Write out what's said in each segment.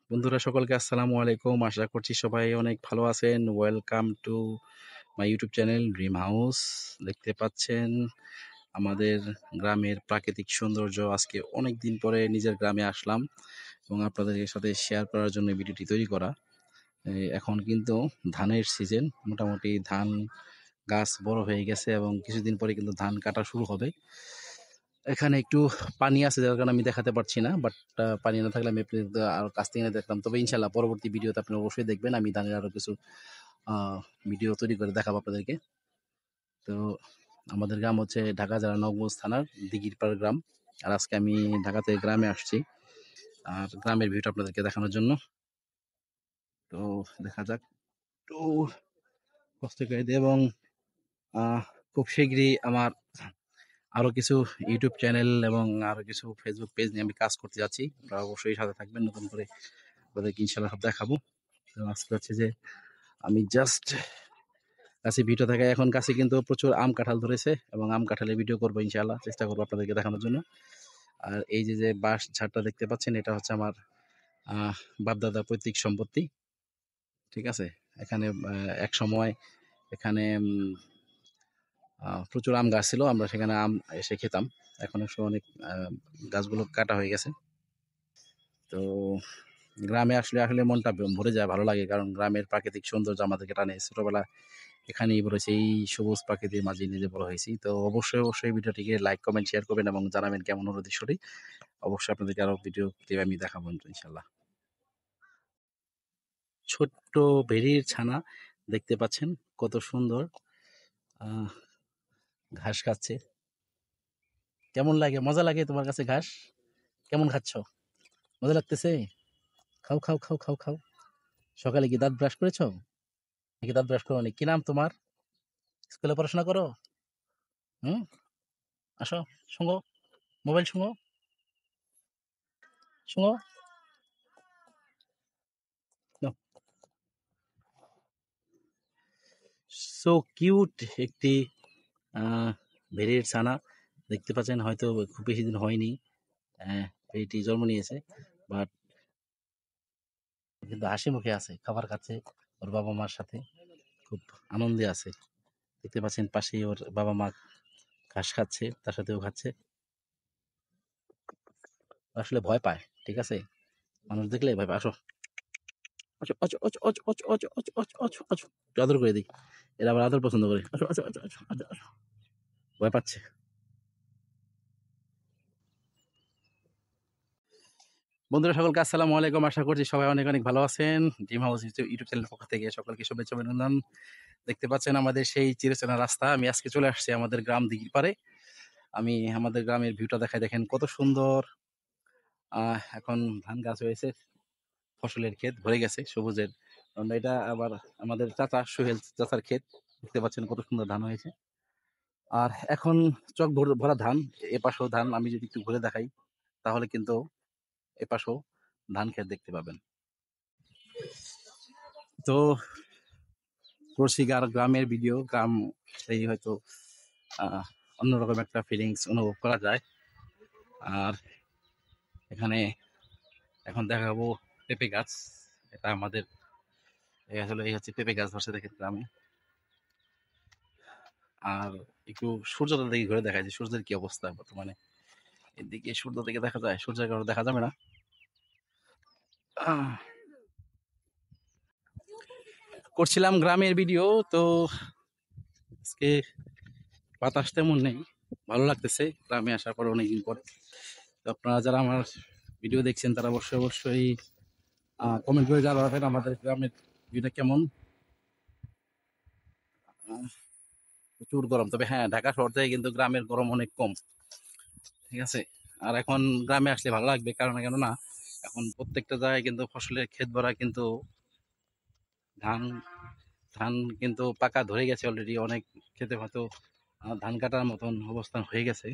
বন্ধুরা সকলকে আসসালামু আলাইকুম। আশা করছি সবাই অনেক ভালো আছেন। Welcome to my YouTube channel dream house. দেখতে পাচ্ছেন আমাদের গ্রামের প্রাকৃতিক সৌন্দর্য। আজকে অনেক দিন পরে নিজের গ্রামে আসলাম এবং আপনাদের সাথে শেয়ার করার জন্য ভিডিওটি তৈরি করা। এখন কিন্তু ধানের সিজন। মোটামুটি ধান গাছ বড় হয়ে গেছে এবং কিছুদিন পরে কিন্তু ধান কাটা শুরু হবে। এখানে একটু পানি আছে যার কারণে আমি দেখাতে পারছি না। বাট পানি না থাকলে আমি আপনাদের আরো কাছ থেকে এনে দেখতাম। তবে ইনশাল্লাহ পরবর্তী ভিডিওতে আপনি অবশ্যই দেখবেন। আমি ধানের আরো কিছু আ ভিডিও তৈরি করে দেখাবো আপনাদেরকে। তো আমাদের গ্রাম হচ্ছে ঢাকা জেলার নওগাঁ থানার দিঘিরপাড় গ্রাম। আর আজকে আমি ঢাকা থেকে গ্রামে আসছি। আর গ্রামের ভিউটা আপনাদেরকে দেখানোর জন্য। তো দেখা যাক। একটু কষ্ট করে দিই এবং আ খুব শিগগিরই আমার আরো কিছু ইউটিউব চ্যানেল এবং আরো কিছু ফেসবুক পেজ নিয়ে আমি কাজ করতে যাচ্ছি। আপনারা অবশ্যই সাথে থাকবেন। নতুন করে আপনাদেরকে ইনশাআল্লাহ সব দেখাবো। তো আজকে হচ্ছে যে আমি জাস্ট কাছে ভিডিও থাকে এখন কাছে কিন্তু প্রচুর আম কাঁঠাল ধরেছে এবং আম কাঁঠালের ভিডিও করবো ইনশাআল্লাহ। চেষ্টা করবো আপনাদেরকে দেখানোর জন্য। আর এই যে বাঁশ ঝাড়টা দেখতে পাচ্ছেন এটা হচ্ছে আমার আহ বাপ-দাদার পৈতৃক সম্পত্তি। ঠিক আছে? এখানে একসময় এখানে প্রচুর আম গাছ ছিল। আমরা সেখানে আম এসে খেতাম। এখন অনেক গাছগুলো কাটা হয়ে গেছে। তো গ্রামে আসলে মনটা ভরে যায়, ভালো লাগে। কারণ গ্রামের প্রাকৃতিক সৌন্দর্য আমাদেরকে টানে। ছোটবেলা এখানেই বড় হয়েছি, এই সবুজ প্রাকৃতির মাঝে নিজে বড় হয়েছি। তো অবশ্যই ভিডিওটিকে লাইক, কমেন্ট, শেয়ার করবেন এবং জানাবেন কেমন হলো দৃশ্যটি। অবশ্যই আপনাদেরকে আরো ভিডিও ক্লিপ আমি দেখাবো ইনশাল্লাহ। ছোট্ট ভেড়ির ছানা দেখতে পাচ্ছেন কত সুন্দর আহ ঘাস খাচ্ছে। কেমন লাগে? মজা লাগে তোমার কাছে ঘাস? কেমন খাচ্ছ? মজা লাগতেছে? খাও, খাও, খাও, খাও, খাও। সকালে কি দাঁত ব্রাশ করেছো? নাকি দাঁত ব্রাশ করোনি? কি নাম তোমার? স্কুলে পড়াশোনা করো? হুম? আসো, শোনো, মোবাইল শোনো, শোনো। সো কিউট একটি আহ ভেড়ির ছানা দেখতে পাচ্ছেন। হয়তো খুব বেশি দিন হয়নি ভেড়িটি জন্ম নিয়েছে, বাট কিন্তু হাসি মুখে আছে, খাবার খাচ্ছে ওর বাবা মার সাথে, খুব আনন্দে আছে। দেখতে পাচ্ছেন পাশেই ওর বাবা মা ঘাস খাচ্ছে, তার সাথেও খাচ্ছে। আসলে ভয় পায়, ঠিক আছে? মানুষ দেখলে ভয় পায়। আসো, আচ্ছা, আচ্ছা, আচ্ছা, আচ্ছা, আচ্ছা, আচ্ছা, আচ্ছা, আচ্ছা, আচ্ছা, আচ্ছা। একটু আদর করে দিই। এরা আবার আদর পছন্দ করে। আসো, আচ্ছা, আচ্ছা, আচ্ছা, আচ্ছা, আচ্ছা। ভয় পাচ্ছে। বন্ধুরা সকলকে আসসালামু আলাইকুম। আশা করছি সবাই অনেক ভালো আছেন। ড্রিম হাউস ইউটিউব চ্যানেলের পক্ষ থেকে সকলকে শুভেচ্ছা অভিনন্দন। দেখতে পাচ্ছেন আমাদের সেই চিরচেনা রাস্তা। আমি আজকে চলে আসছি আমাদের গ্রাম দিঘির পাড়ে। আমি আমাদের গ্রামের ভিউটা দেখাই, দেখেন কত সুন্দর। এখন ধান গাছ হয়েছে, ফসলের ক্ষেত ভরে গেছে সবুজের। কারণ এটা আবার আমাদের চাচা সোহেল চাচার ক্ষেত। দেখতে পাচ্ছেন কত সুন্দর ধান হয়েছে। আর এখন চক ভরা ধান, এপাশেও ধান। আমি যদি একটু ঘুরে দেখাই তাহলে কিন্তু এপাশেও ধান ক্ষেত দেখতে পাবেন। তো করছি গ্রামের ভিডিও। গ্রাম সেই হয়তো আহ অন্যরকম একটা ফিলিংস অনুভব করা যায়। আর এখানে এখন দেখাবো পেঁপে গাছ। এটা আমাদের আসলে এই হচ্ছে পেঁপে গাছ ধরছে দেখেন গ্রামে। আর একটু সূর্যটা দিকে ঘুরে দেখা যায় সূর্যের কি অবস্থা বর্তমানে। এদিকে সূর্য থেকে দেখা যায়, সূর্যের কারণে দেখা যাবে না। আহ, করছিলাম গ্রামের ভিডিও। তো আজকে বাতাস তেমন নেই, ভালো লাগতেছে গ্রামে আসার পর অনেকদিন পর। তো আপনারা যারা আমার ভিডিও দেখছেন তারা অবশ্যই কমেন্ট করে জানাবেন আমাদের গ্রামের ভিউটা কেমন। আহ, প্রচুর গরম, তবে হ্যাঁ ঢাকা শহর থেকে কিন্তু গ্রামের গরম অনেক কম, ঠিক আছে? আর এখন গ্রামে আসলে ভালো লাগবে, কারণ কেননা এখন প্রত্যেকটা জায়গায় কিন্তু ফসলের ক্ষেত ভরা, কিন্তু ধান ধান কিন্তু পাকা ধরে গেছে অলরেডি। অনেক ক্ষেতে হয়তো ধান কাটার মতন অবস্থান হয়ে গেছে।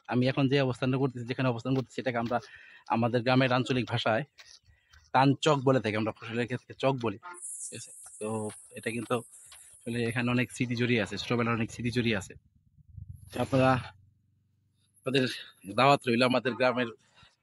আমি এখন যে অবস্থানটা করতেছি, যেখানে অবস্থান করতেছি, সেটাকে আমরা আমাদের গ্রামের আঞ্চলিক ভাষায় ধান চক বলে থাকি। আমরা ফসলের ক্ষেত্রে চক বলি, ঠিক আছে? তো এটা কিন্তু আসলে এখানে অনেক স্মৃতি জড়িয়ে আছে, ছোটবেলার অনেক স্মৃতি জড়িয়ে আছে। আপনারা, আপনাদের দাওয়াত রইল আমাদের গ্রামের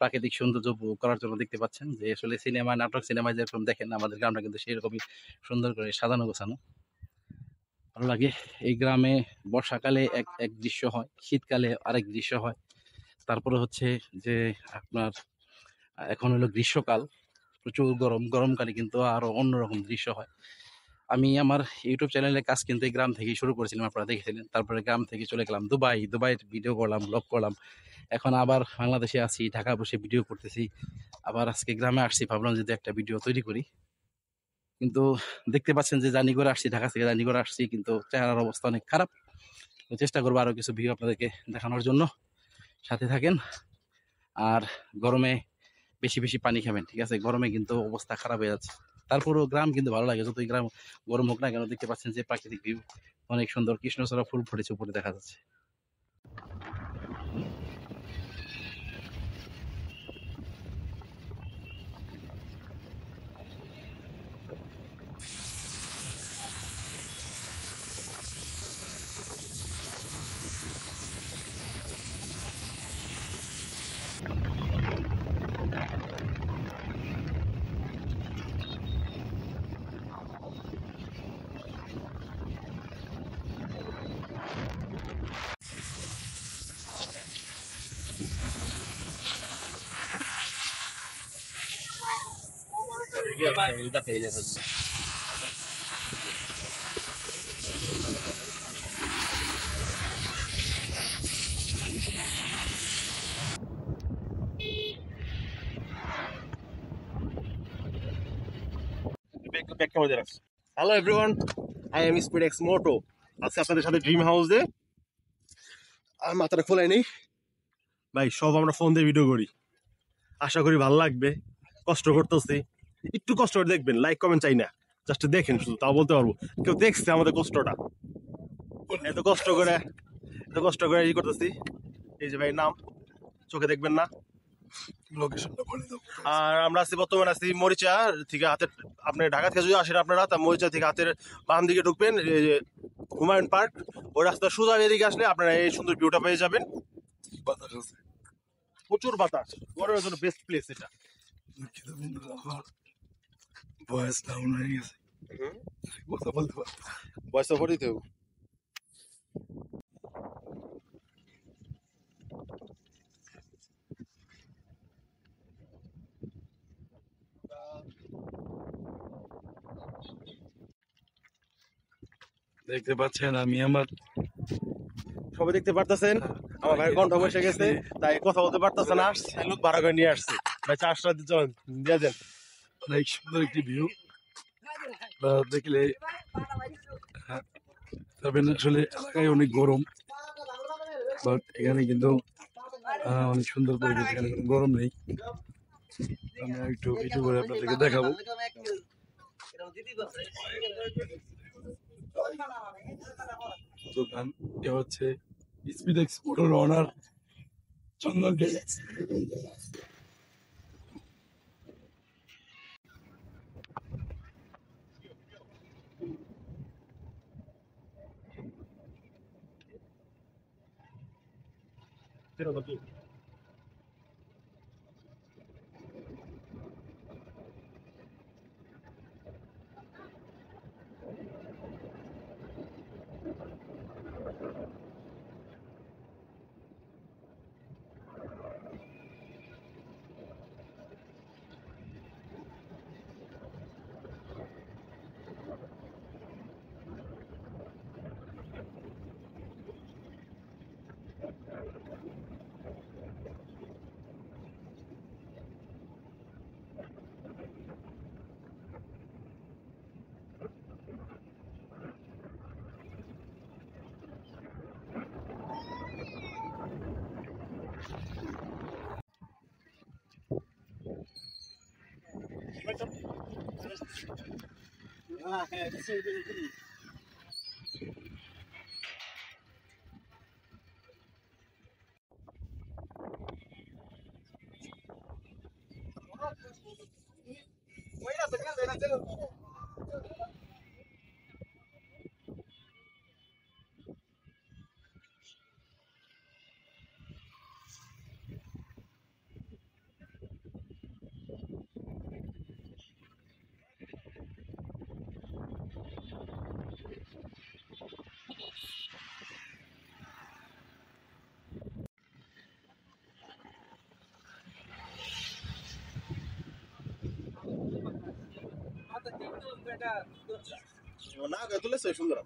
প্রাকৃতিক সৌন্দর্য উপভোগ করার জন্য দেখতে পাচ্ছেন যে আসলে সিনেমা, নাটক, সিনেমায় যেরকম দেখেন আমাদের গ্রামটা কিন্তু সেরকমই সুন্দর করে সাজানো গোছানো। ভালো লাগে। এই গ্রামে বর্ষাকালে এক এক দৃশ্য হয়, শীতকালে আরেক দৃশ্য হয়। তারপরে হচ্ছে যে আপনার এখন হলো গ্রীষ্মকাল, প্রচুর গরম। গরমকালে কিন্তু আরো অন্যরকম দৃশ্য হয়। আমি আমার ইউটিউব চ্যানেলের কাজ কিন্তু এই গ্রাম থেকেই শুরু করেছিলাম, আপনারা দেখেছিলেন। তারপরে গ্রাম থেকে চলে গেলাম দুবাই। দুবাইয়ের ভিডিও করলাম, ব্লগ করলাম। এখন আবার বাংলাদেশে আছি, ঢাকা বসে ভিডিও করতেছি। আবার আজকে গ্রামে আসছি, ভাবলাম যদি একটা ভিডিও তৈরি করি। কিন্তু দেখতে পাচ্ছেন যে জার্নি করে আসছি, ঢাকা থেকে জার্নি করে আসছি, কিন্তু চেহারার অবস্থা অনেক খারাপ। তো চেষ্টা করবো আরো কিছু ভিডিও আপনাদেরকে দেখানোর জন্য। সাথে থাকেন। আর গরমে বেশি বেশি পানি খাবেন, ঠিক আছে? গরমে কিন্তু অবস্থা খারাপ হয়ে যাচ্ছে। তারপরেও গ্রাম কিন্তু ভালো লাগে, যতই গ্রাম গরম হোক না কেন। দেখতে পাচ্ছেন যে প্রাকৃতিক ভিউ অনেক সুন্দর, কৃষ্ণচূড়া ফুল ফুটেছে উপরে দেখা যাচ্ছে। Hello everyone, I am speed X moto. আজকে আপনাদের সাথে ড্রিম হাউসে আর মাথাটা খোলাই নেই ভাই, সব আমরা ফোন দিয়ে ভিডিও করি। আশা করি ভালো লাগবে। কষ্ট করতেছি, একটু কষ্ট করে দেখবেন। লাইক কমেন্ট চাই না, জাস্ট দেখেন শুধু, তাও বলতে পারবো কেউ দেখছে আমাদের কষ্টটা। এত কষ্ট করে ই করতেছি। এই যে ভাই নাম চোখে দেখবেন না। আর আমরা আছি বর্তমানে আছি মরিচা থেকে হাতের, আপনি ঢাকা থেকে যদি আসেন আপনারা, তা মরিচা থেকে হাতের বাম দিকে ঢুকবেন, এই যে হুমায়ুন পার্ক, ওই রাস্তা সোজা এদিকে আসলে আপনারা এই সুন্দর ভিউটা পেয়ে যাবেন। প্রচুর বাতাস, গরমের জন্য বেস্ট প্লেস এটা। ভয়েস ডাউন হয়ে গেছে, কথা বলতে পারবো না। বয়স ওভার দিতে হবে। দেখতে পাচ্ছেন আমি আমার সবাই দেখতে পারতেছেন আমার ভাইয়ের কণ্ঠ বসে গেছে, তাই কথা বলতে পারতেছে না, তাই লোক ভাড়া করে নিয়ে আসছে। ভাই চার্জটা দিয়ে দেন। অনেক সুন্দর একটি ভিউ দেখলে তবেন। আসলে এলাকায় অনেক গরম, বাট এখানে কিন্তু অনেক সুন্দর পরিবেশ, এখানে কোনো গরম নেই। আমি একটু ভিডিও করে আপনাদেরকে দেখাবো। দোকান এ হচ্ছে স্পিড এক্সপোর্টের অনার চন্দন টেক্স। না তুলেছে সুন্দর।